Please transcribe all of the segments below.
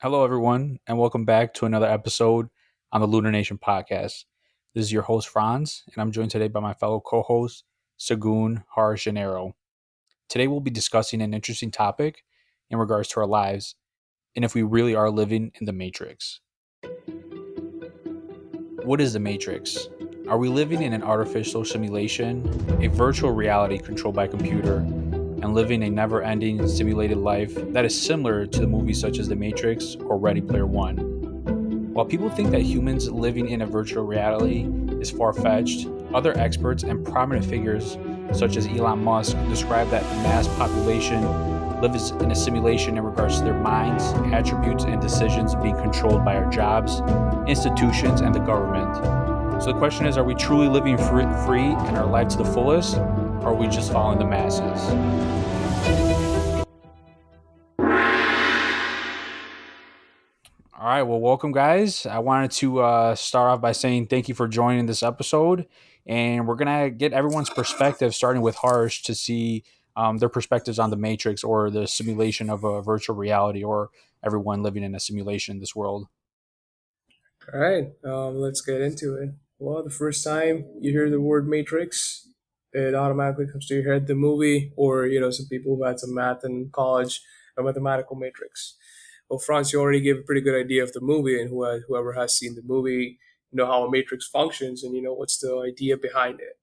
Hello, everyone, and welcome back to another episode on the Lunar Nation podcast. This is your host, Franz, and I'm joined today by my fellow co hosts, Sagoon, Harsh, and Arrow. Today, we'll be discussing an interesting topic in regards to our lives and if we really are living in the Matrix. What is the Matrix? Are we living in an artificial simulation, a virtual reality controlled by a computer, and living a never ending simulated life that is similar to the movies such as The Matrix or Ready Player One? While people think that humans living in a virtual reality is far fetched, other experts and prominent figures such as Elon Musk describe that the mass population lives in a simulation in regards to their minds, attributes, and decisions being controlled by our jobs, institutions, and the government. So the question is, are we truly living free in our life to the fullest, or are we just following the masses? All right, well, welcome, guys. I wanted to start off by saying thank you for joining this episode, and we're gonna get everyone's perspective, starting with Harsh, to see their perspectives on the Matrix or the simulation of a virtual reality, or everyone living in a simulation in this world. All right, let's get into it. Well, the first time you hear the word matrix, it automatically comes to your head the movie, or some people who had some math in college, a mathematical matrix. Well, Franz, you already gave a pretty good idea of the movie, and whoever has seen the movie, how a matrix functions, and what's the idea behind it.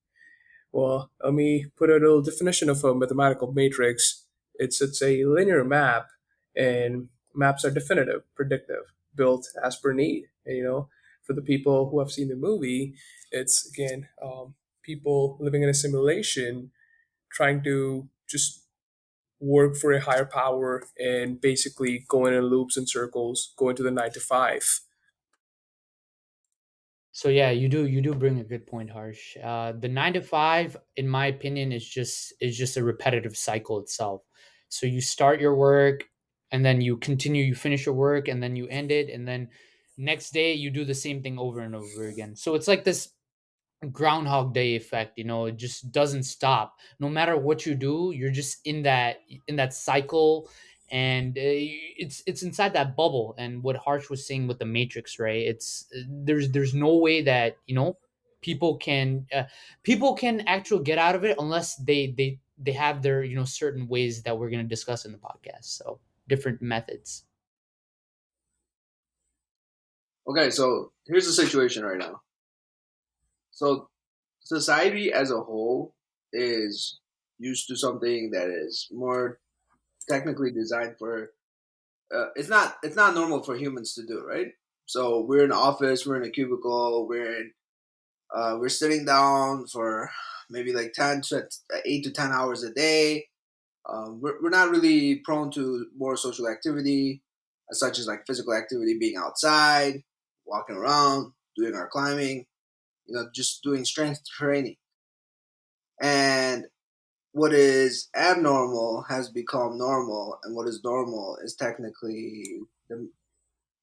Well, let me put a little definition of a mathematical matrix. It's a linear map, and maps are definitive, predictive, built as per need. And for the people who have seen the movie, it's again people living in a simulation, trying to just work for a higher power and basically going in loops and circles, going to the 9 to 5. So yeah, you do bring a good point, Harsh. The 9 to 5, in my opinion, is just a repetitive cycle itself. So you start your work, and then you continue. You finish your work, and then you end it, and then next day you do the same thing over and over again. So it's like this groundhog day effect. It just doesn't stop. No matter what you do, you're just in that cycle, and it's inside that bubble. And what Harsh was saying with the Matrix, right? There's no way that people can actually get out of it unless they have their certain ways that we're going to discuss in the podcast. So different methods. Okay, so here's the situation right now. So society as a whole is used to something that is more technically designed for. It's not normal for humans to do, right? So we're in an office, we're in a cubicle, we're sitting down for maybe like 8 to 10 hours a day. We're not really prone to more social activity, such as like physical activity, being outside, walking around, doing our climbing, just doing strength training. And what is abnormal has become normal, and what is normal is technically the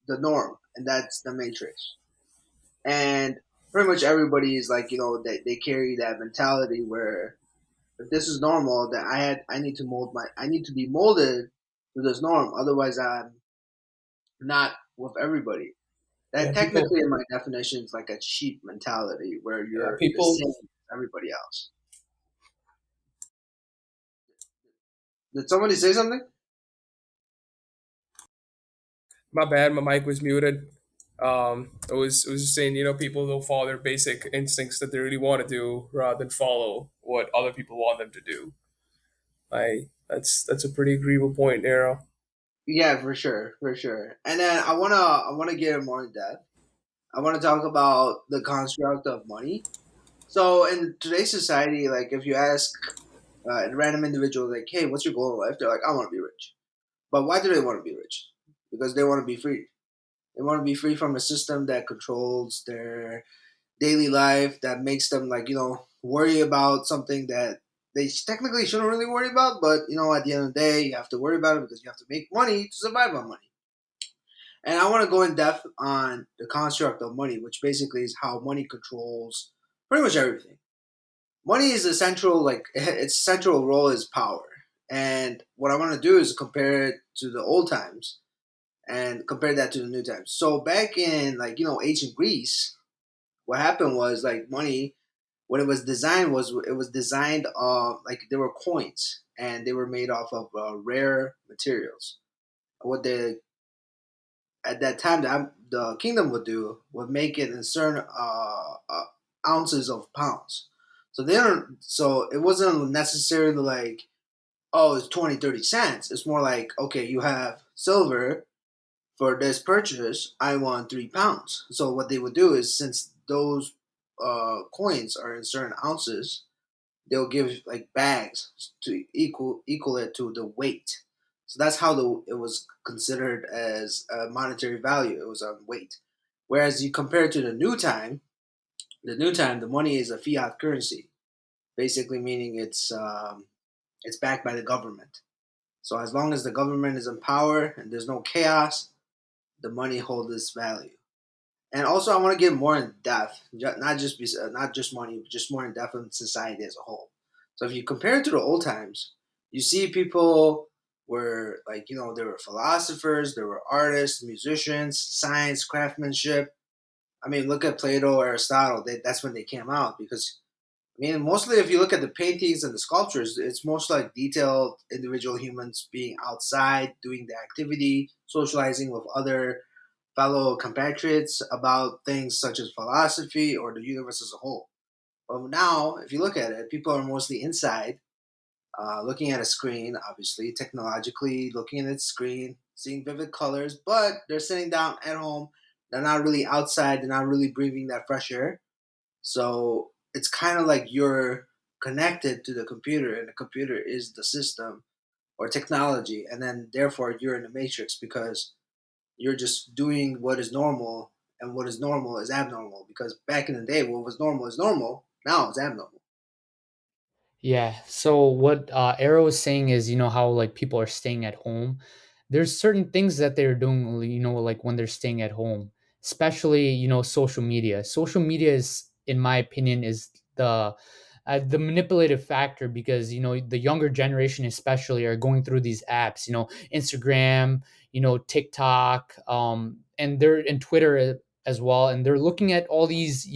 norm, and that's the matrix. And pretty much everybody is like, they carry that mentality where if this is normal, then I need to be molded to this norm. Otherwise, I'm not with everybody. Yeah, That people. technically, in my definition, is like a sheep mentality where Yeah, you're the people. same as everybody else. Did somebody say something? My bad, my mic was muted. It was just saying, people don't follow their basic instincts that they really want to do rather than follow what other people want them to do. That's a pretty agreeable point, Arrow. Yeah, for sure, for sure. And then I wanna get more in depth. I want to talk about the construct of money. So in today's society, like if you ask a random individual, like, "Hey, what's your goal in life?" They're like, "I want to be rich." But why do they want to be rich? Because they want to be free. They want to be free from a system that controls their daily life, that makes them like worry about something that they technically shouldn't really worry about. But at the end of the day, you have to worry about it because you have to make money to survive on money. And I want to go in depth on the construct of money, which basically is how money controls pretty much everything. Money is essential, like its central role is power. And what I want to do is compare it to the old times and compare that to the new times. So back in ancient Greece, what happened was like money when it was designed was it was designed like there were coins and they were made off of rare materials. What they at that time the kingdom would do would make it in certain ounces of pounds. So they don't. So it wasn't necessarily like, oh, it's 20, 30 cents. It's more like, okay, you have silver for this purchase. I want 3 pounds. So what they would do is, since those coins are in certain ounces, they'll give like bags to equal it to the weight. So that's how it was considered as a monetary value. It was on weight. Whereas you compare it to the money is a fiat currency, basically meaning it's backed by the government. So as long as the government is in power and there's no chaos, the money holds its value. And also, I want to get more in depth, not just money, but just more in depth in society as a whole. So if you compare it to the old times, you see people were like, there were philosophers, there were artists, musicians, science, craftsmanship. I mean, look at Plato, Aristotle. That's when they came out because I mean, mostly if you look at the paintings and the sculptures, it's most like detailed individual humans being outside, doing the activity, socializing with other fellow compatriots about things such as philosophy or the universe as a whole. But now, if you look at it, people are mostly inside, looking at a screen, obviously, technologically looking at its screen, seeing vivid colors, but they're sitting down at home. They're not really outside, they're not really breathing that fresh air. So it's kind of like you're connected to the computer, and the computer is the system or technology, and then therefore you're in the matrix because you're just doing what is normal, and what is normal is abnormal. Because back in the day, what was normal is normal. Now it's abnormal. Yeah. So what Arrow is saying is, how like people are staying at home. There's certain things that they're doing, like when they're staying at home, especially social media. Social media is, in my opinion, is the manipulative factor because the younger generation especially are going through these apps, Instagram, TikTok, and they're in Twitter as well, and they're looking at all these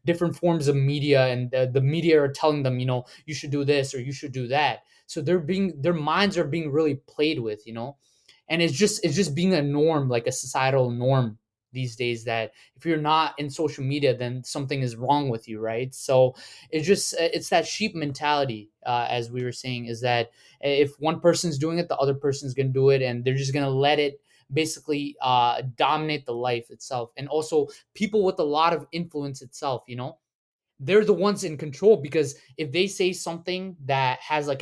different forms of media, and the media are telling them, you should do this or you should do that. So their minds are being really played with, and it's just being a norm, like a societal norm these days, that if you're not in social media, then something is wrong with you, right? So it's that sheep mentality, as we were saying, is that if one person's doing it, the other person's gonna do it, and they're just gonna let it basically dominate the life itself. And also people with a lot of influence itself, they're the ones in control, because if they say something that has like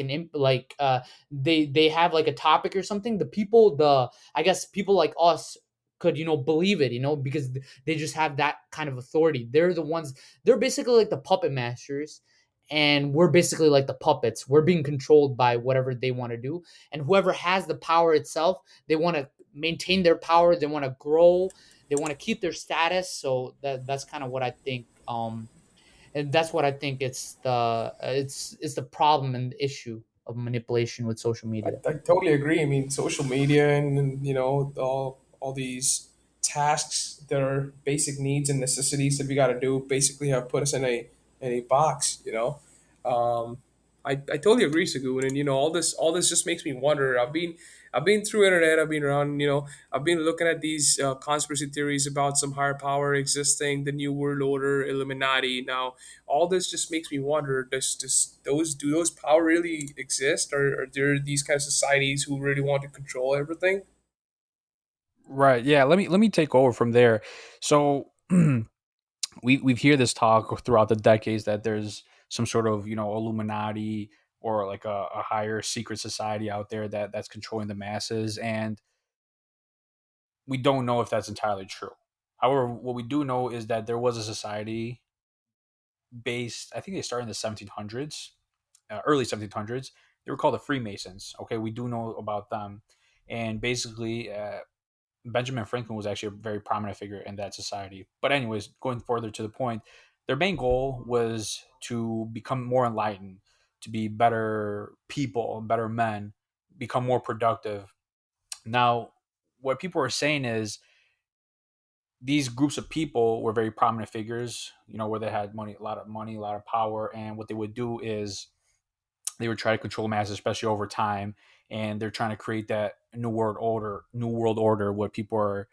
they have like a topic or something, the people, the I guess people like us could believe it, because they just have that kind of authority. They're the ones, they're basically like the puppet masters, and we're basically like the puppets. We're being controlled by whatever they want to do, and whoever has the power itself, they want to maintain their power, they want to grow, they want to keep their status. So that's kind of what I think, and that's what I think it's the problem and the issue of manipulation with social media. I totally agree. I mean, social media and all these tasks that are basic needs and necessities that we got to do basically have put us in a box. I totally agree, Sagoon, and all this just makes me wonder. I've been through internet. I've been around. I've been looking at these conspiracy theories about some higher power existing, the new world order, Illuminati. Now, all this just makes me wonder: do those power really exist, or are there these kind of societies who really want to control everything? Right. Yeah. Let me take over from there. So we've hear this talk throughout the decades that there's some sort of Illuminati or like a higher secret society out there that's controlling the masses, and we don't know if that's entirely true. However, what we do know is that there was a society based. I think they started in the 1700s, early 1700s. They were called the Freemasons. Okay, we do know about them, and basically, Benjamin Franklin was actually a very prominent figure in that society. But anyways, going further to the point, their main goal was to become more enlightened, to be better people, better men, become more productive. Now, what people are saying is these groups of people were very prominent figures, where they had money, a lot of power, and what they would do is they would try to control masses, especially over time, and they're trying to create that new world order, what people are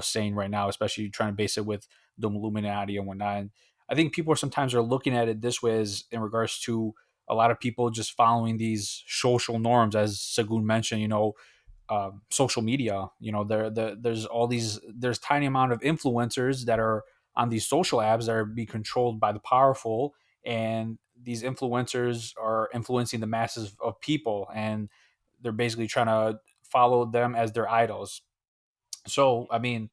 saying right now, especially trying to base it with the Illuminati and whatnot. And I think people sometimes are looking at it this way, as in regards to a lot of people just following these social norms, as Sagun mentioned. Social media. There's all these, there's tiny amount of influencers that are on these social apps that are being controlled by the powerful, and these influencers are influencing the masses of people, and they're basically trying to follow them as their idols. So, I mean,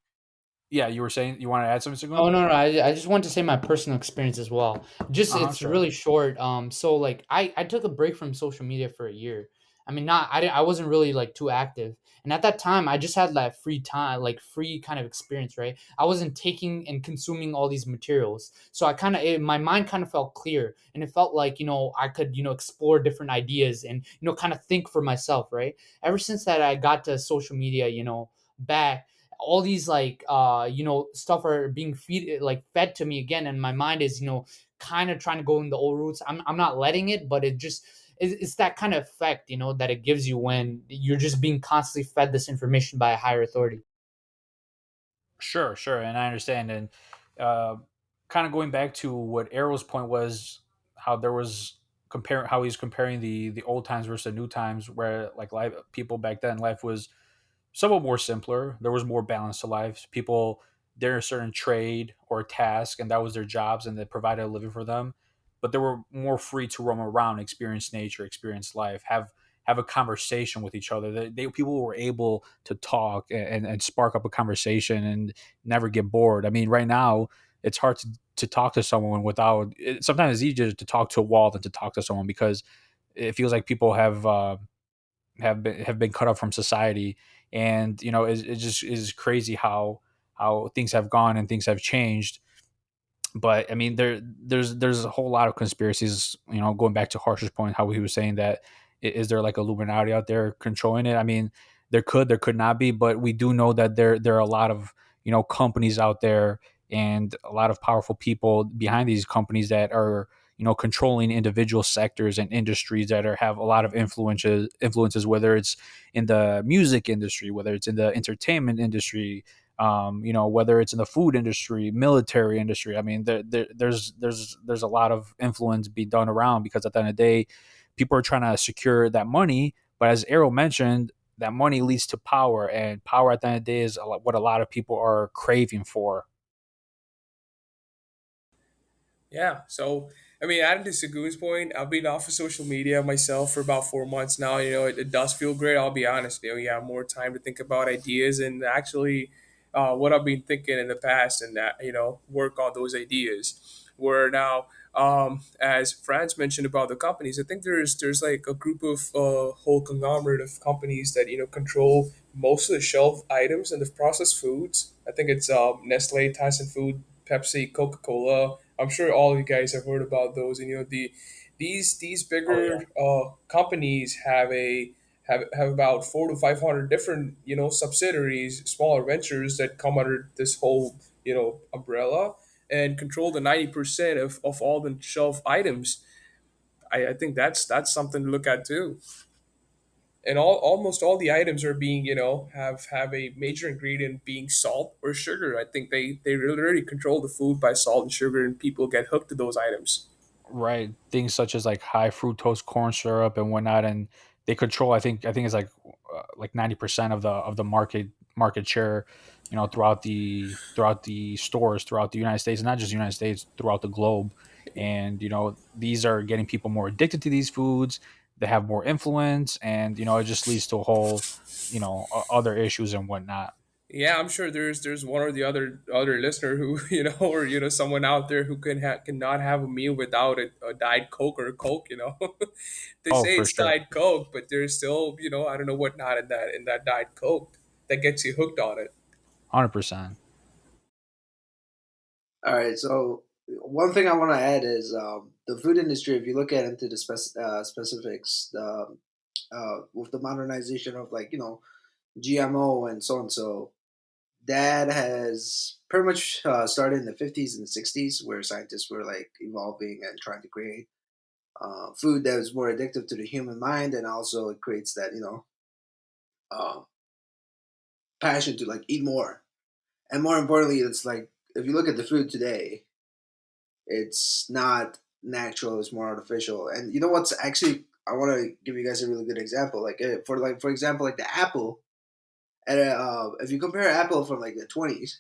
yeah, you were saying you want to add something, Oh Sagun? no, no, I just want to say my personal experience as well. Just Uh huh. it's Sure. really short. So like I took a break from social media for a year. I mean, not I didn't, I wasn't really like too active, and at that time I just had that free time, like free kind of experience, right? I wasn't taking and consuming all these materials, so I kind of my mind kind of felt clear, and it felt like I could explore different ideas and kind of think for myself, right? Ever since that I got to social media, back all these like stuff are being fed to me again, and my mind is kind of trying to go in the old roots. I'm not letting it, but it's that kind of effect that it gives you when you're just being constantly fed this information by a higher authority. Sure, sure, and I understand. And uh, kind of going back to what Arrow's point was, how there was compare how he's comparing the old times versus the new times, where like life people back then, life was somewhat more simpler. There was more balance to life. People did a certain trade or task, and that was their jobs, and they provided a living for them. But they were more free to roam around, experience nature, experience life, have a conversation with each other. People were able to talk and spark up a conversation and never get bored. I mean, right now it's hard to talk to someone without. Sometimes it's easier to talk to a wall than to talk to someone, because it feels like people have been cut off from society. And it just is crazy how things have gone and things have changed. But I mean, there's a whole lot of conspiracies. Going back to Harsh's point, how he was saying that, is there like Illuminati out there controlling it? I mean, there could not be, but we do know that there are a lot of companies out there, and a lot of powerful people behind these companies that are controlling individual sectors and industries that have a lot of influences, whether it's in the music industry, whether it's in the entertainment industry, whether it's in the food industry, military industry. I mean, there's a lot of influence being done around, because at the end of the day, people are trying to secure that money. But as Arrow mentioned, that money leads to power, and power at the end of the day is what a lot of people are craving for. Yeah. So, I mean, adding to Sagun's point, I've been off of social media myself for about 4 months now. It does feel great. I'll be honest. You have more time to think about ideas and actually what I've been thinking in the past, and that, work on those ideas. Where now, as Franz mentioned about the companies, I think there's like a group of whole conglomerate of companies that control most of the shelf items and the processed foods. I think it's Nestle, Tyson Food, Pepsi, Coca Cola. I'm sure all of you guys have heard about those. And these Oh yeah. bigger companies have about 400 to 500 different subsidiaries, smaller ventures that come under this whole umbrella and control the 90% of all the shelf items. I think that's something to look at too. And almost all the items are being have a major ingredient being salt or sugar. I think they really control the food by salt and sugar, and people get hooked to those items. Right, things such as like high fructose corn syrup and whatnot, and they control. I think it's like 90% of the market share, throughout the stores throughout the United States, and not just the United States, throughout the globe. And these are getting people more addicted to these foods. They have more influence, and it just leads to a whole other issues and whatnot. Yeah, I'm sure there's one or the other listener who or someone out there who cannot have a meal without a diet Coke or a Coke. They Oh, say for it's sure. diet Coke, but there's still I don't know what not in that diet Coke that gets you hooked on it. 100%. All right. So one thing I want to add is the food industry. If you look at into the specifics, with the modernization of, like, GMO and so on. So that has pretty much started in the 50s and 60s, where scientists were like evolving and trying to create food that was more addictive to the human mind, and also it creates that uh, passion to like eat more. And more importantly, it's like if you look at the food today, it's not natural; it's more artificial. And you know what's actually? I want to give you guys a really good example. For example, like the apple. And if you compare apple from like the 20s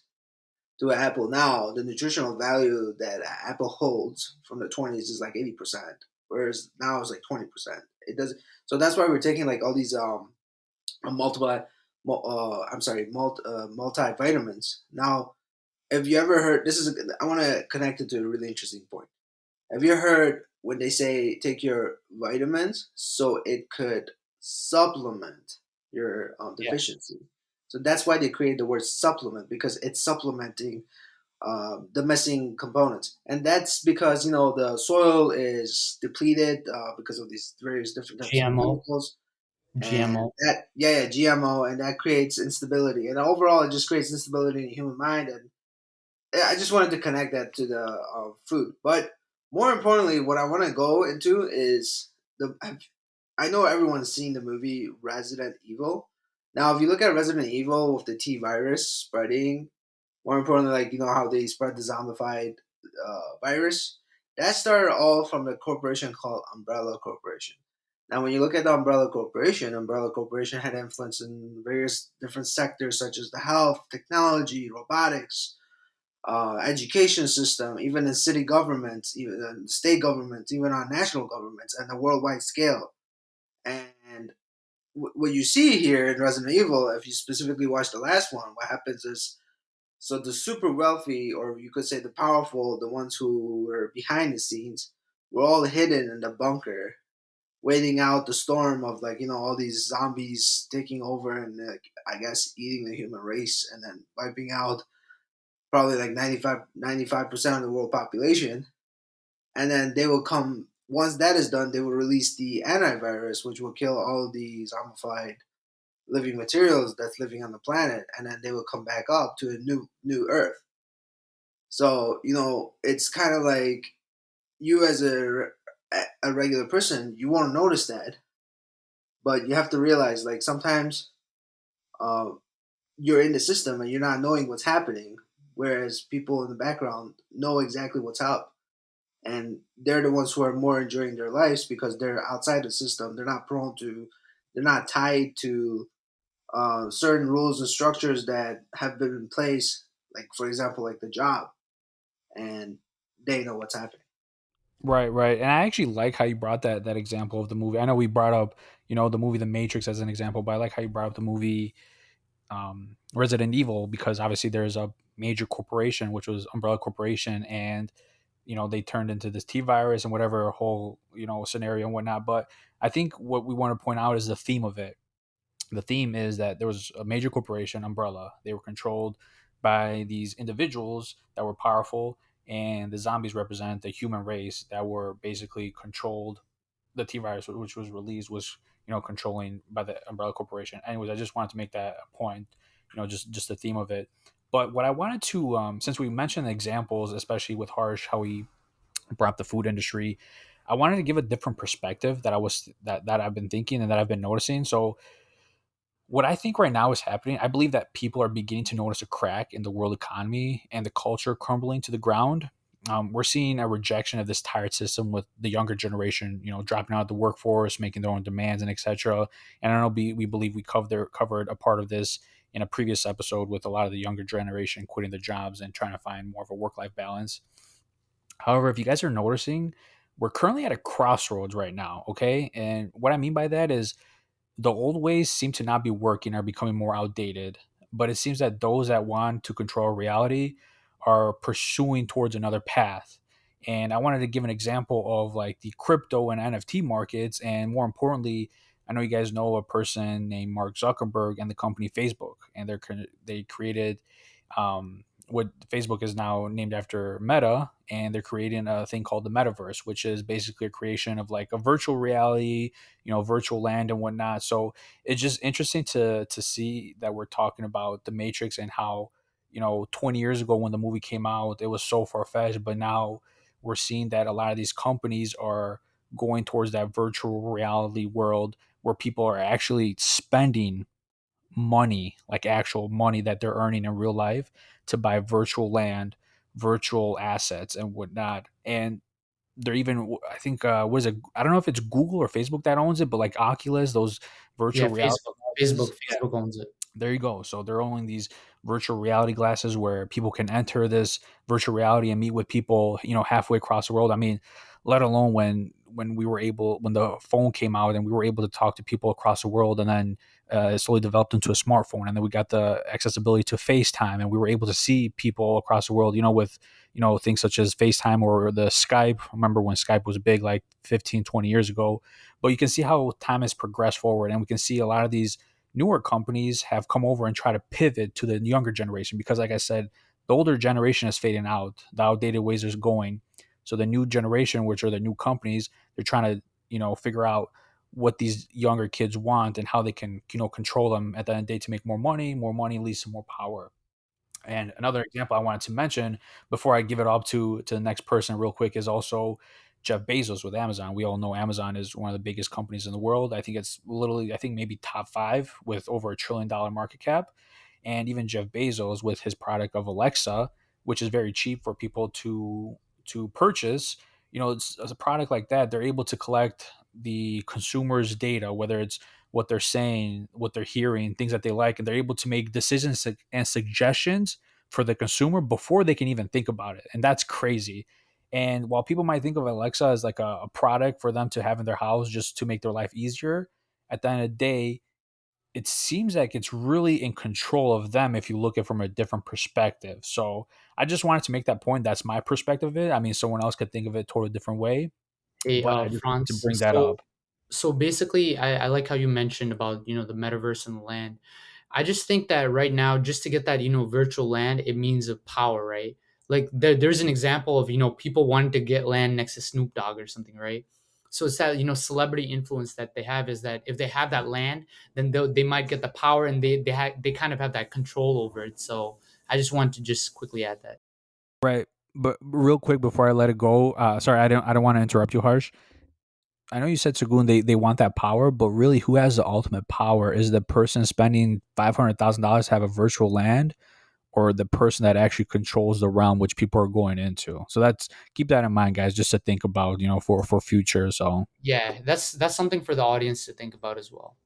to an apple now, the nutritional value that apple holds from the 20s is like 80%, whereas now it's like 20%. It does so that's why we're taking like all these multiple I'm sorry, multivitamins. Now, have you ever heard this is I want to connect it to a really interesting point. Have you heard when they say take your vitamins so it could supplement your Yes. deficiency? So that's why they created the word supplement, because it's supplementing the missing components, and that's because the soil is depleted because of these various different types of GMO. chemicals, and GMO. that yeah, GMO, and that creates instability, and overall it just creates instability in the human mind. And yeah, I just wanted to connect that to the food. But more importantly, what I want to go into is I know everyone's seen the movie Resident Evil. Now, if you look at Resident Evil with the T virus spreading, more importantly, like how they spread the zombified virus, that started all from the corporation called Umbrella Corporation. Now, when you look at the Umbrella Corporation had influence in various different sectors such as the health, technology, robotics, education system, even in city governments, even in state governments, even on national governments, and a worldwide scale. And what you see here in Resident Evil, if you specifically watch the last one, what happens is so the super wealthy, or you could say the powerful, the ones who were behind the scenes, were all hidden in the bunker, waiting out the storm of all these zombies taking over and I guess eating the human race and then wiping out probably like 95% of the world population. And then they will come once that is done, they will release the antivirus, which will kill all of the zombified living materials that's living on the planet, and then they will come back up to a new Earth. So it's kind of like you as a regular person, you won't notice that, but you have to realize like sometimes uh, you're in the system and you're not knowing what's happening, whereas people in the background know exactly what's up, and they're the ones who are more enjoying their lives because they're outside the system. They're not tied to certain rules and structures that have been in place, like for example, like the job, and they know what's happening. Right, right. And I actually like how you brought that example of the movie. I know we brought up, the movie The Matrix as an example, but I like how you brought up the movie Resident Evil, because obviously there's a major corporation, which was Umbrella Corporation, and they turned into this T virus and whatever whole scenario and whatnot. But I think what we want to point out is the theme of it. The theme is that there was a major corporation, Umbrella. They were controlled by these individuals that were powerful, and the zombies represent the human race that were basically controlled. The T virus, which was released, was controlling by the Umbrella Corporation. Anyways, I just wanted to make that a point. Just the theme of it. But what I wanted to, since we mentioned examples, especially with Harsh, how he brought up the food industry, I wanted to give a different perspective that I've been thinking and that I've been noticing. So what I think right now is happening, I believe that people are beginning to notice a crack in the world economy and the culture crumbling to the ground. We're seeing a rejection of this tired system with the younger generation, dropping out of the workforce, making their own demands, and etc. And I know we believe we covered a part of this in a previous episode with a lot of the younger generation quitting their jobs and trying to find more of a work life balance. However, if you guys are noticing, we're currently at a crossroads right now. Okay, and what I mean by that is the old ways seem to not be working, are becoming more outdated, but it seems that those that want to control reality are pursuing towards another path. And I wanted to give an example of like the crypto and NFT markets, and more importantly, I know you guys know a person named Mark Zuckerberg and the company Facebook, and they created what Facebook is now named after Meta, and they're creating a thing called the metaverse, which is basically a creation of like a virtual reality, virtual land and whatnot. So it's just interesting to see that we're talking about the Matrix and how 20 years ago when the movie came out, it was so far fetched, but now we're seeing that a lot of these companies are going towards that virtual reality world where people are actually spending money, like actual money that they're earning in real life, to buy virtual land, virtual assets, and whatnot. And they're even, I think, what is it? I don't know if it's Google or Facebook that owns it, but like Oculus, those virtual Yeah, reality Facebook. glasses. Facebook owns it. There you go. So they're owning these virtual reality glasses where people can enter this virtual reality and meet with people, halfway across the world. I mean, let alone when we were able, when the phone came out and we were able to talk to people across the world, and then it slowly developed into a smartphone, and then we got the accessibility to FaceTime, and we were able to see people across the world, with things such as FaceTime or the Skype. Remember when Skype was big, like 15, 20 years ago? But you can see how time has progressed forward, and we can see a lot of these newer companies have come over and try to pivot to the younger generation because, like I said, the older generation is fading out, the outdated ways are going. So the new generation, which are the new companies, they're trying to figure out what these younger kids want and how they can control them at the end of the day to make more money. More money leads to more power. And another example I wanted to mention before I give it up to the next person real quick is also Jeff Bezos with Amazon. We all know Amazon is one of the biggest companies in the world. I think it's literally, I think maybe top five with over $1 trillion market cap. And even Jeff Bezos with his product of Alexa, which is very cheap for people to purchase. It's a product like that. They're able to collect the consumer's data, whether it's what they're saying, what they're hearing, things that they like, and they're able to make decisions and suggestions for the consumer before they can even think about it. And that's crazy. And while people might think of Alexa as like a product for them to have in their house just to make their life easier, at the end of the day, it seems like it's really in control of them if you look at it from a different perspective. So I just wanted to make that point. That's my perspective of it. I mean, someone else could think of it a totally different way, Hey, but I just wanted to France. bring that up. So basically, I like how you mentioned about the metaverse and the land. I just think that right now, just to get that virtual land, it means of power, right? Like there's an example of people wanting to get land next to Snoop Dogg or something, right? So it's that celebrity influence that they have is that if they have that land, then they might get the power and they kind of have that control over it. So I just want to just quickly add that. Right. But real quick before I let it go, sorry, I don't want to interrupt you, Harsh. I know you said Sagoon they want that power, but really who has the ultimate power? Is the person spending $500,000 to have a virtual land, or the person that actually controls the realm which people are going into? So that's, keep that in mind, guys, just to think about, for future. So Yeah, that's something for the audience to think about as well.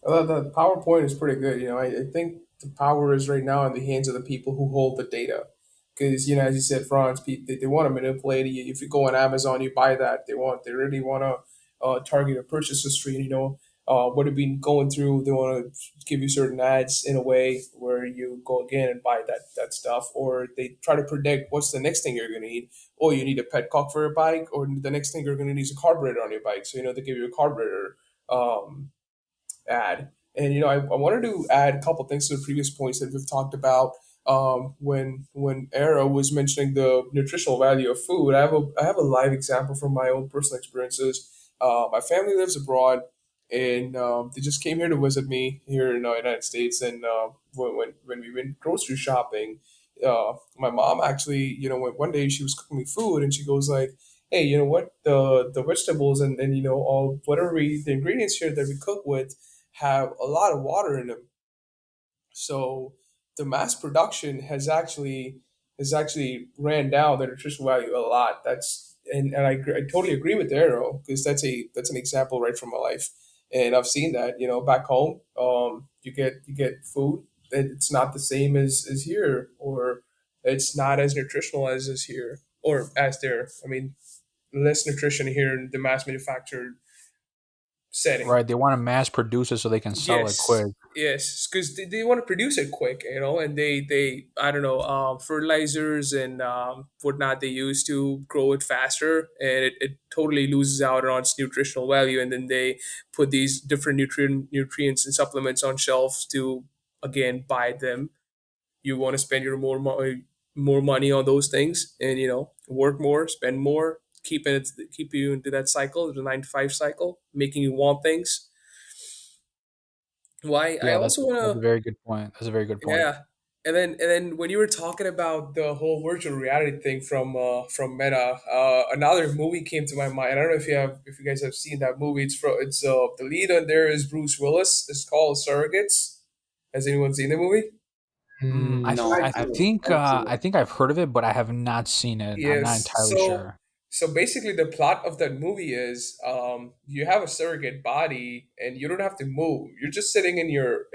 The PowerPoint is pretty good. I think the power is right now in the hands of the people who hold the data. Because, as you said, Franz, they want to manipulate you. If you go on Amazon, you buy that. They really want to target a purchase history. And, what have been going through. They want to give you certain ads in a way where you go again and buy that stuff. Or they try to predict what's the next thing you're going to need. Oh, you need a petcock for your bike, or the next thing you're going to need is a carburetor on your bike. So, they give you a carburetor. Add. And I wanted to add a couple things to the previous points that we've talked about. When Era was mentioning the nutritional value of food, I have a live example from my own personal experiences. My family lives abroad, and they just came here to visit me here in the United States. And when we went grocery shopping, my mom actually, one day she was cooking me food, and she goes like, "Hey, you know what? The vegetables and all whatever the ingredients here that we cook with have a lot of water in them. So the mass production has actually ran down the nutritional value a lot. And I totally agree with Arrow because that's an example right from my life, and I've seen that back home. You get food that it's not the same as here, or it's not as nutritional as is here, or as there. I mean, less nutrition here in the mass manufactured setting. right, they want to mass produce it so they can sell it quick. Yes, because they want to produce it quick, and they I don't know, fertilizers and whatnot they use to grow it faster, and it totally loses out on its nutritional value, and then they put these different nutrients and supplements on shelves to again buy them. you want to spend your more money on those things, and work more, spend more, keep you into that cycle, the 9 to 5 cycle, making you want things. Why I Yeah, also want that's a to. very good point. That's a very good point. Yeah. And then when you were talking about the whole virtual reality thing from Meta, another movie came to my mind. I don't know if you guys have seen that movie. It's the lead on there is Bruce Willis. It's called Surrogates. Has anyone seen the movie? No, I've I seen it. I've seen I it. think I've heard of it, but I have not seen it. I'm not Yes. entirely So sure. so basically, the plot of that movie is you have a surrogate body, and you don't have to move. You're just sitting in your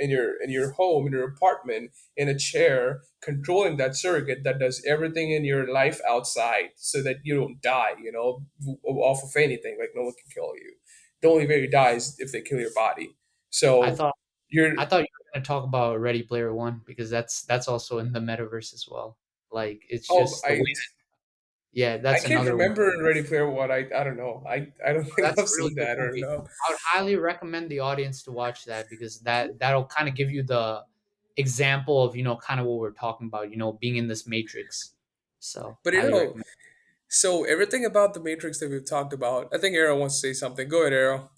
home, in your apartment, in a chair, controlling that surrogate that does everything in your life outside, so that you don't die. Off of anything. Like no one can kill you. The only way you die is if they kill your body. I So thought you're. I thought you were going to talk about Ready Player One because that's also in the metaverse as well. Like it's Oh, just the way. Yeah, I that's can't another one. remember in Ready Player One. I don't know. I don't think That's a I've really seen good that or movie. no. I would highly recommend the audience to watch that because that'll kind of give you the example of kind of what we're talking about. Being in this matrix. So But highly recommend. so everything about the Matrix that we've talked about, I think Arrow wants to say something. Go ahead, Arrow.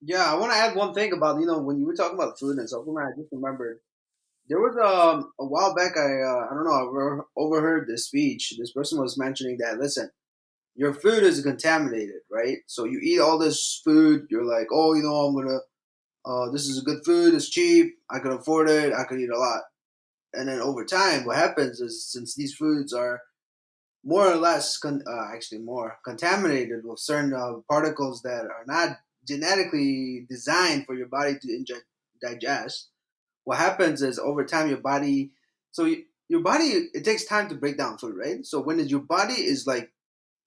Yeah, I want to add one thing about when you were talking about food and supplement. I just remembered there was a while back. I don't know. I overheard this speech. This person was mentioning that listen, your food is contaminated, right? So you eat all this food. You're like, oh, I'm gonna. This is a good food. It's cheap. I can afford it. I can eat a lot. And then over time, what happens is since these foods are more or less, actually more contaminated with certain particles that are not genetically designed for your body to digest. What happens is over time your body, your body it takes time to break down food, right? So when your body is like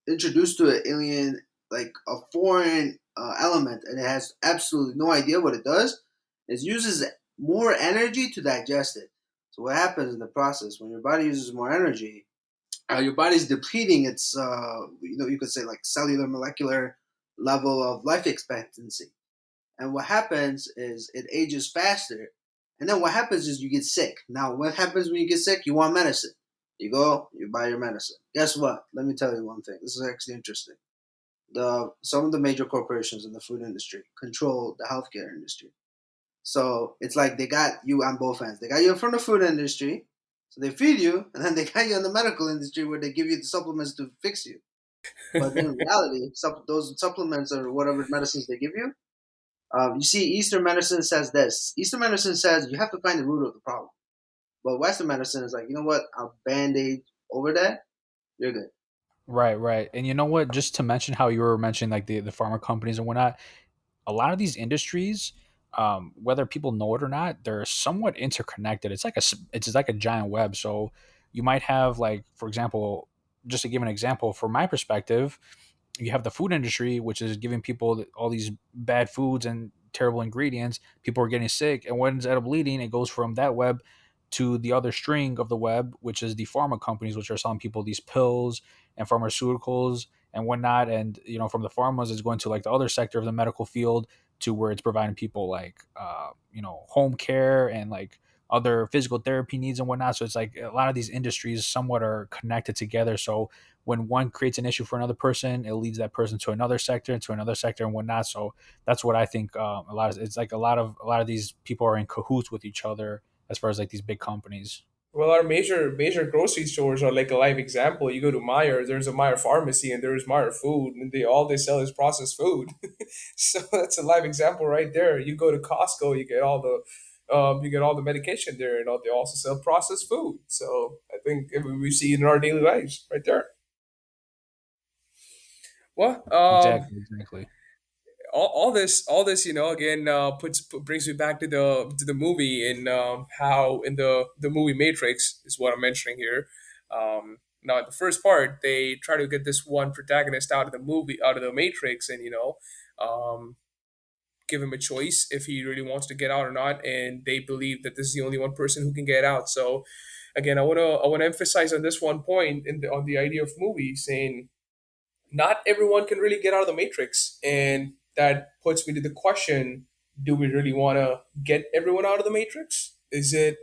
introduced to an alien, like a foreign element, and it has absolutely no idea what it does, it uses more energy to digest it. So what happens in the process when your body uses more energy, your body's depleting its, you could say like cellular molecular level of life expectancy. And what happens is it ages faster. And then what happens is you get sick. Now, what happens when you get sick? You want medicine. You go, you buy your medicine. Guess what? Let me tell you one thing. This is actually interesting. Some of the major corporations in the food industry control the healthcare industry. So it's like they got you on both ends. They got you from the food industry, so they feed you, and then they got you in the medical industry where they give you the supplements to fix you. But in reality, those supplements or whatever medicines they give you, you see, Eastern medicine says this. Eastern medicine says you have to find the root of the problem. But Western medicine is like, you know what? I'll band aid over that. You're good. Right, right. And you know what? Just to mention how you were mentioning like the pharma companies and whatnot, a lot of these industries, whether people know it or not, they're somewhat interconnected. It's like a giant web. So you might have like, for example, just to give an example, from my perspective, you have the food industry, which is giving people all these bad foods and terrible ingredients. People are getting sick, and what ends up leading, it goes from that web to the other string of the web, which is the pharma companies, which are selling people these pills and pharmaceuticals and whatnot. And from the pharmas, it's going to like the other sector of the medical field to where it's providing people like home care and like other physical therapy needs and whatnot. So it's like a lot of these industries somewhat are connected together. So when one creates an issue for another person, it leads that person to another sector and to another sector and whatnot. So that's what I think. It's like a lot of these people are in cahoots with each other as far as like these big companies. Well, our major grocery stores are like a live example. You go to Meyer, there's a Meyer pharmacy, and there's Meyer food, and they sell is processed food. So that's a live example right there. You go to Costco, you get all the medication there, and they also sell processed food. So I think we see it in our daily lives right there. Well, Exactly, exactly. all this again brings me back to the movie, and how in the movie Matrix is what I'm mentioning here. Now in the first part they try to get this one protagonist out of the Matrix, and give him a choice if he really wants to get out or not, and they believe that this is the only one person who can get out. So again, I want to emphasize on this one point on the idea of movie, saying not everyone can really get out of the matrix, and that puts me to the question: do we really want to get everyone out of the matrix? Is it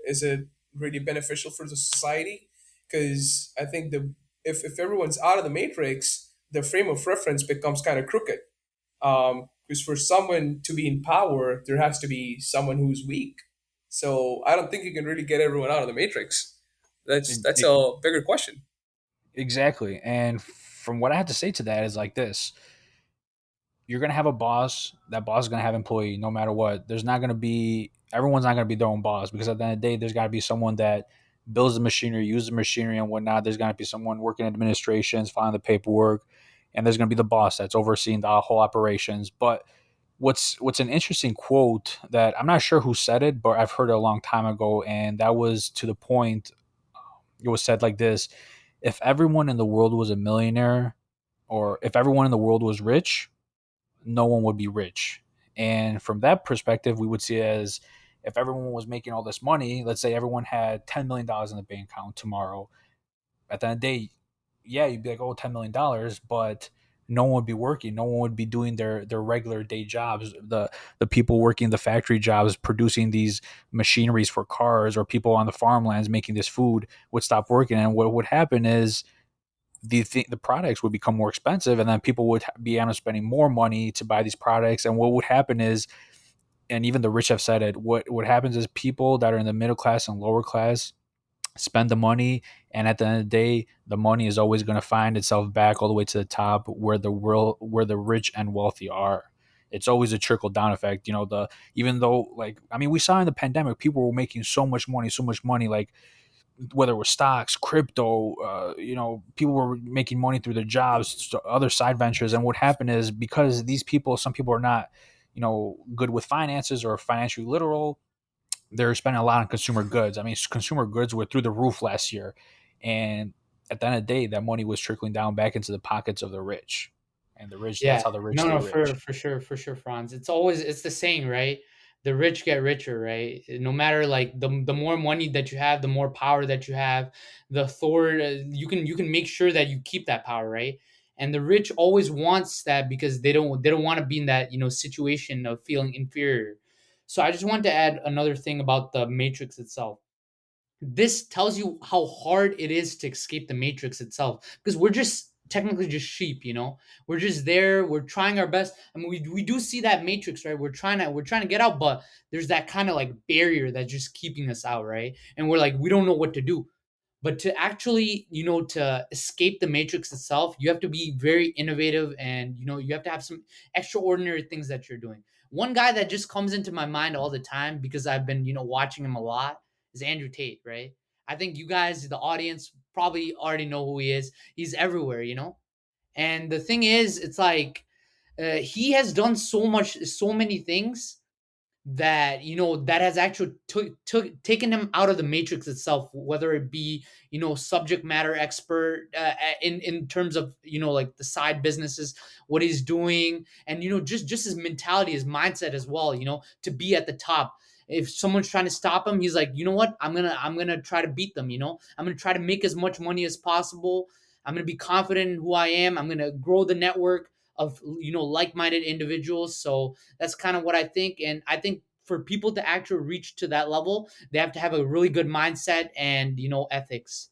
really beneficial for the society, because I think the if everyone's out of the matrix, the frame of reference becomes kind of crooked. Because for someone to be in power, there has to be someone who's weak. So I don't think you can really get everyone out of the matrix. That's It- a bigger question. exactly. And from what I have to say to that is like this: you're gonna have a boss. That boss is gonna have employee, no matter what. There's not gonna be everyone's not gonna be their own boss, because at the end of the day, there's gotta be someone that builds the machinery, uses the machinery and whatnot. There's gonna be someone working in administrations, filing the paperwork, and there's gonna be the boss that's overseeing the whole operations. But what's an interesting quote that I'm not sure who said it, but I've heard it a long time ago, and that was to the point. It was said like this: if everyone in the world was a millionaire, or if everyone in the world was rich, no one would be rich. And from that perspective, we would see it as if everyone was making all this money, let's say everyone had $10 million in the bank account tomorrow, at the end of the day, yeah, you'd be like, oh, $10 million, but no one would be working. No one would be doing their regular day jobs. The people working the factory jobs, producing these machineries for cars, or people on the farmlands making this food would stop working. And what would happen is the products would become more expensive, and then people would be end up spending more money to buy these products. And what would happen is, and even the rich have said it, what happens is people that are in the middle class and lower class spend the money, and at the end of the day, the money is always going to find itself back all the way to the top, where the rich and wealthy are. It's always a trickle down effect. The even though, like, I mean, we saw in the pandemic, people were making so much money, like whether it was stocks, crypto, people were making money through their jobs, other side ventures. And what happened is, because some people are not, good with finances or financially literal, they're spending a lot on consumer goods. I mean, consumer goods were through the roof last year. And at the end of the day, that money was trickling down back into the pockets of the rich. And that's Yeah, how the rich no, stay no, rich. for sure, Franz. It's the saying, right? The rich get richer, right? No matter like the more money that you have, the more power that you have, the authority you can make sure that you keep that power, right? And the rich always wants that because they don't want to be in that situation of feeling inferior. So I just wanted to add another thing about the matrix itself. This tells you how hard it is to escape the matrix itself, because we're just technically just sheep. We're just there, we're trying our best. I mean, we do see that matrix, right? We're trying to get out, but there's that kind of like barrier that's just keeping us out, right? And we're like, we don't know what to do. But to actually, to escape the matrix itself, you have to be very innovative, and you have to have some extraordinary things that you're doing. One guy that just comes into my mind all the time, because I've been watching him a lot, is Andrew Tate, right? I think you guys, the audience, probably already know who he is. He's everywhere. And the thing is, it's like, he has done so many things that that has actually taken him out of the matrix itself, whether it be subject matter expert, in terms of like the side businesses, what he's doing, and just his mentality, his mindset as well, to be at the top. If someone's trying to stop him, he's like, you know what, I'm gonna try to beat them. I'm gonna try to make as much money as possible. I'm gonna be confident in who I am. I'm gonna grow the network of like-minded individuals. So that's kind of what I think. And I think for people to actually reach to that level, they have to have a really good mindset and ethics.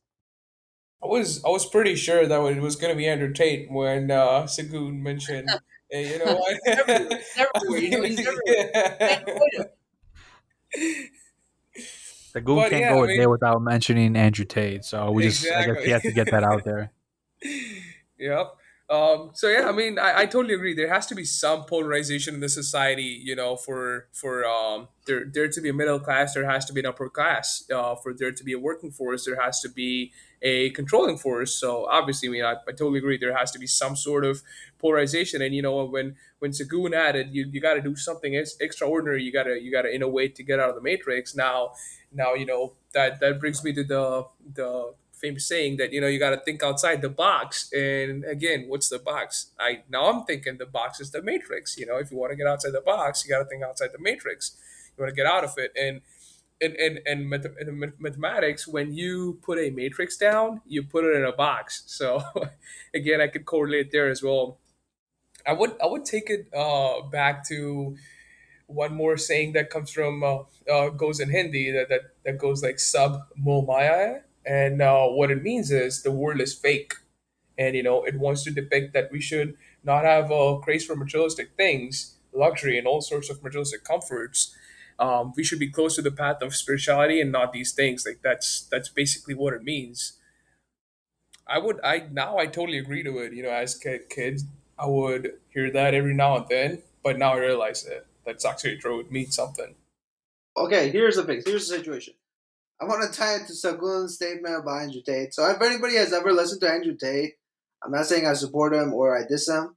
I was pretty sure that it was going to be Andrew Tate when Sagoon mentioned, you know what? He's everywhere. He's I everywhere. mean, He's everywhere. Can't yeah. avoid him. The goon But can't yeah, go I a day mean, without mentioning Andrew Tate. So I guess he exactly. has to get that out there. Yeah. So yeah, I mean, I totally agree. There has to be some polarization in the society, for there to be a middle class, there has to be an upper class. For there to be a working force, there has to be a controlling force. So obviously, I mean, I totally agree. There has to be some sort of polarization. And when Sagoon added, you got to do something extraordinary. You got to innovate to get out of the matrix. Now that brings me to the famous saying that you got to think outside the box. And again, what's the box? I'm thinking the box is the matrix. If you want to get outside the box, you got to think outside the matrix. You want to get out of it. And in mathematics, when you put a matrix down, you put it in a box. So again, I could correlate there as well. I would take it back to One more saying that comes from goes in Hindi that goes like sub mo maya, and what it means is the world is fake, and it wants to depict that we should not have a craze for materialistic things, luxury, and all sorts of materialistic comforts. We should be close to the path of spirituality and not these things. Like that's basically what it means. I totally agree to it. As kids, I would hear that every now and then, but now I realize that that's actually true. It means something. Okay, here's the thing. Here's the situation. I want to tie it to Sagun's statement about Andrew Tate. So if anybody has ever listened to Andrew Tate, I'm not saying I support him or I diss him,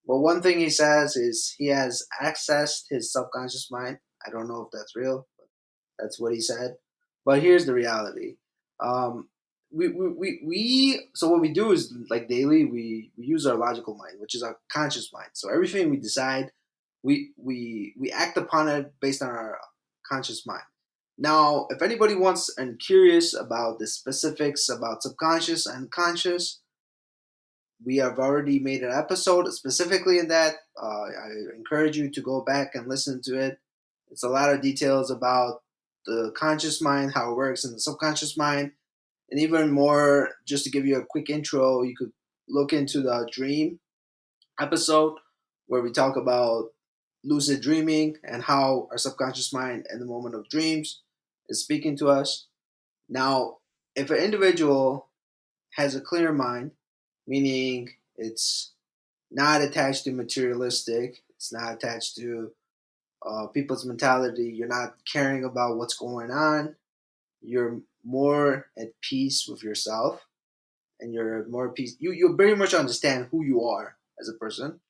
but one thing he says is he has accessed his subconscious mind. I don't know if that's real, but that's what he said. But here's the reality. Um, so what we do is like daily we use our logical mind, which is our conscious mind. So everything we decide, we act upon it based on our conscious mind. Now, if anybody wants and curious about the specifics about subconscious and conscious, we have already made an episode specifically in that. I encourage you to go back and listen to it. It's a lot of details about the conscious mind, how it works in the subconscious mind, and even more. Just to give you a quick intro, you could look into the dream episode where we talk about lucid dreaming and how our subconscious mind in the moment of dreams is speaking to us. Now, if an individual has a clear mind, meaning it's not attached to materialistic, it's not attached to people's mentality, you're not caring about what's going on, you're more at peace with yourself, and you're more at peace. You very much understand who you are as a person,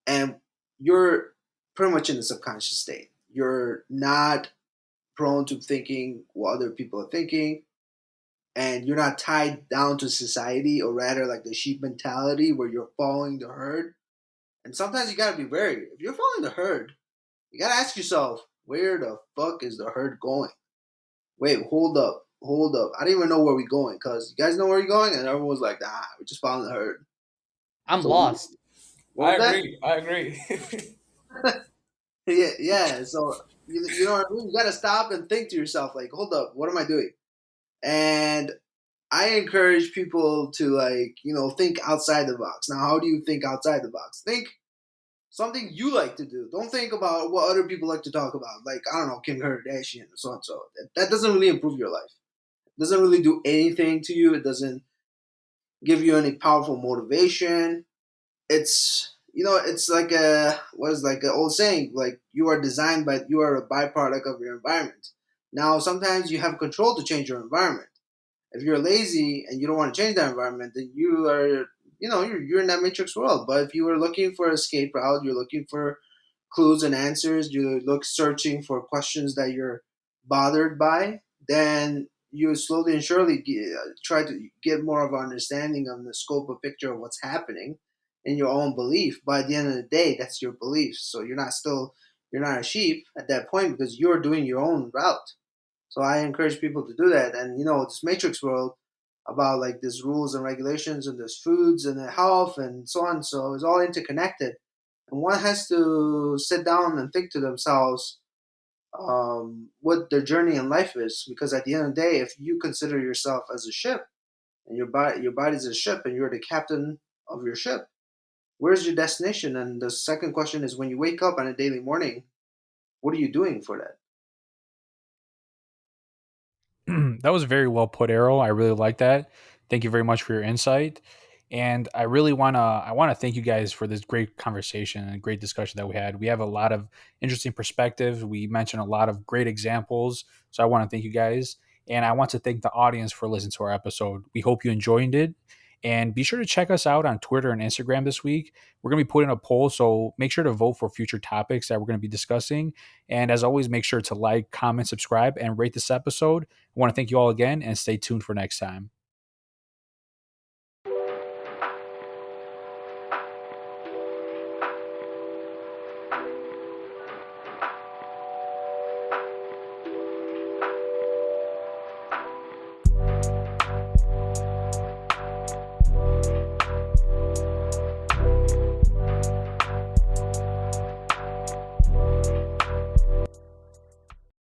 and you're pretty much in the subconscious state. You're not prone to thinking what other people are thinking, and you're not tied down to society, or rather like the sheep mentality where you're following the herd. And sometimes you gotta be wary. If you're following the herd, you gotta ask yourself, where the fuck is the herd going? Wait, hold up. I don't even know where we're going, because you guys know where you're going, and everyone was like, nah, we're just following the herd. I'm So lost. what I was that? agree. I agree. Yeah, yeah. So you know what I mean? You gotta stop and think to yourself, like, hold up, what am I doing? And I encourage people to, like, think outside the box. Now, how do you think outside the box? Think something you like to do. Don't think about what other people like to talk about. Like, I don't know, Kim Kardashian or so and so. That doesn't really improve your life. It doesn't really do anything to you. It doesn't give you any powerful motivation. It's like a what is like an old saying, like you are designed by you are a byproduct of your environment. Now, sometimes you have control to change your environment. If you're lazy and you don't want to change that environment, then you are, you're in that matrix world. But if you were looking for an escape route, you're looking for clues and answers, you look searching for questions that you're bothered by, then you slowly and surely try to get more of an understanding of the scope of picture of what's happening in your own belief. But at the end of the day, that's your belief. So you're not a sheep at that point, because you're doing your own route. So I encourage people to do that. And this matrix world about like these rules and regulations and there's foods and the health and so on. So it's all interconnected. And one has to sit down and think to themselves what their journey in life is. Because at the end of the day, if you consider yourself as a ship and your body's a ship and you're the captain of your ship, where's your destination? And the second question is, when you wake up on a daily morning, what are you doing for that? That was very well put, Arrow. I really like that. Thank you very much for your insight. And I wanna thank you guys for this great conversation and great discussion that we had. We have a lot of interesting perspectives. We mentioned a lot of great examples. So I want to thank you guys. And I want to thank the audience for listening to our episode. We hope you enjoyed it. And be sure to check us out on Twitter and Instagram this week. We're going to be putting a poll, so make sure to vote for future topics that we're going to be discussing. And as always, make sure to like, comment, subscribe, and rate this episode. I want to thank you all again and stay tuned for next time.